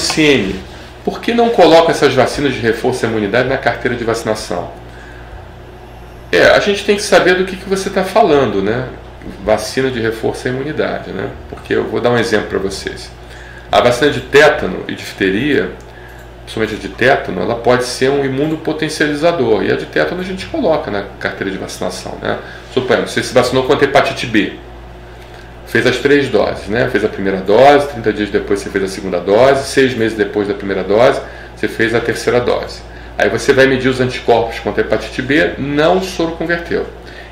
Luciene, por que não coloca essas vacinas de reforço à imunidade na carteira de vacinação? A gente tem que saber do que você está falando, né? Vacina de reforço à imunidade, né? Porque eu vou dar um exemplo para vocês. A vacina de tétano e difteria, principalmente a de tétano, ela pode ser um imunopotencializador. E a de tétano a gente coloca na carteira de vacinação, né? Suponhamos, você se vacinou contra hepatite B. Fez as 3 doses, né? Fez a primeira dose, 30 dias depois você fez a segunda dose, 6 meses depois da primeira dose, você fez a terceira dose. Aí você vai medir os anticorpos contra a hepatite B, não soroconverteu.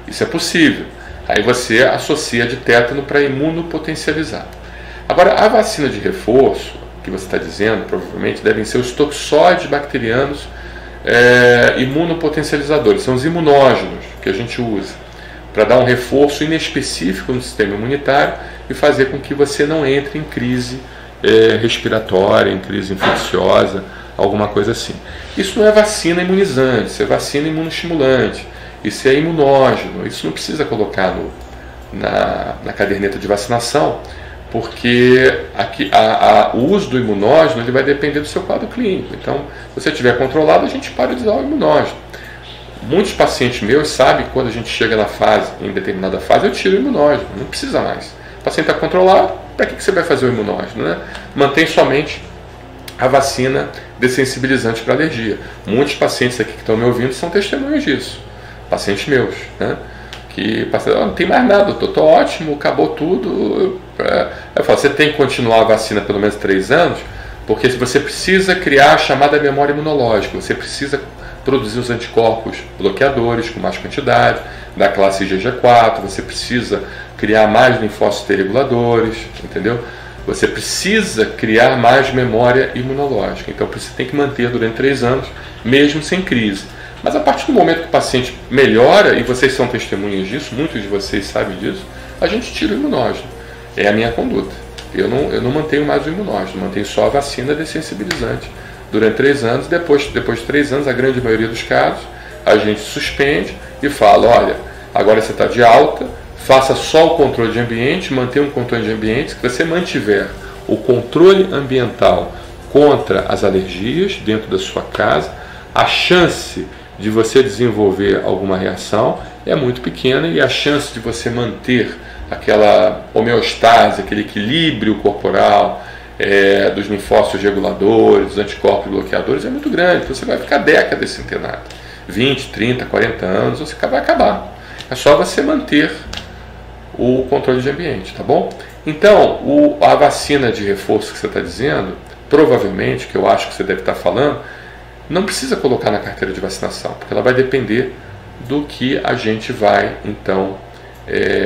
Isso é possível. Aí você associa de tétano para imunopotencializar. Agora, a vacina de reforço, que você está dizendo, provavelmente, devem ser os toxoides bacterianos imunopotencializadores. São os imunógenos que a gente usa para dar um reforço inespecífico no sistema imunitário e fazer com que você não entre em crise respiratória, em crise infecciosa, alguma coisa assim. Isso não é vacina imunizante, isso é vacina imunostimulante, isso é imunógeno, isso não precisa colocar na caderneta de vacinação, porque o uso do imunógeno ele vai depender do seu quadro clínico. Então, se você estiver controlado, a gente para de usar o imunógeno. Muitos pacientes meus sabem que quando a gente chega em determinada fase, eu tiro o imunógeno, não precisa mais. O paciente está controlado, para que você vai fazer o imunógeno, né? Mantém somente a vacina dessensibilizante para alergia. Muitos pacientes aqui que estão me ouvindo são testemunhas disso. Pacientes meus, né? Que não tem mais nada, estou ótimo, acabou tudo. Eu falo, você tem que continuar a vacina pelo menos 3 anos, porque se você precisa criar a chamada memória imunológica, você precisa produzir os anticorpos bloqueadores com mais quantidade, da classe IgG4, você precisa criar mais linfócitos T reguladores, entendeu? Você precisa criar mais memória imunológica. Então você tem que manter durante 3 anos, mesmo sem crise. Mas a partir do momento que o paciente melhora, e vocês são testemunhas disso, muitos de vocês sabem disso, a gente tira o imunógeno. É a minha conduta. Eu não mantenho mais o imunógeno, mantenho só a vacina dessensibilizante durante 3 anos. Depois de 3 anos, a grande maioria dos casos, a gente suspende e fala, olha, agora você está de alta, faça só o controle de ambiente, mantenha um controle de ambiente. Se você mantiver o controle ambiental contra as alergias dentro da sua casa, a chance de você desenvolver alguma reação é muito pequena, e a chance de você manter aquela homeostase, aquele equilíbrio corporal dos linfócitos reguladores, dos anticorpos bloqueadores é muito grande. Então você vai ficar décadas sem ter nada. 20, 30, 40 anos, você vai acabar. É só você manter o controle de ambiente, tá bom? Então, a vacina de reforço que você está dizendo, provavelmente, que eu acho que você deve estar falando, não precisa colocar na carteira de vacinação, porque ela vai depender do que a gente vai, então,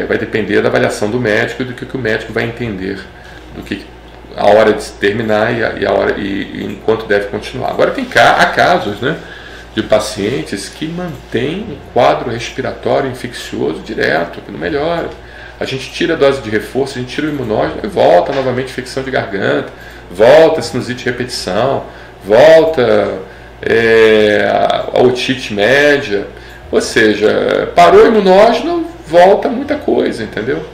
vai depender da avaliação do médico e do que o médico vai entender, do que a hora de terminar e enquanto deve continuar. Agora há casos, né, de pacientes que mantêm um quadro respiratório infeccioso direto, que não melhora. A gente tira a dose de reforço, a gente tira o imunógeno e volta novamente infecção de garganta, volta a sinusite de repetição, volta a otite média. Ou seja, parou o imunógeno, volta muita coisa, entendeu?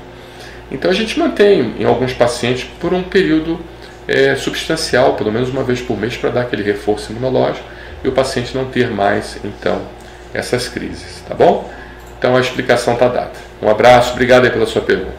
Então a gente mantém em alguns pacientes por um período substancial, pelo menos uma vez por mês, para dar aquele reforço imunológico e o paciente não ter mais, então, essas crises, tá bom? Então a explicação está dada. Um abraço, obrigado aí pela sua pergunta.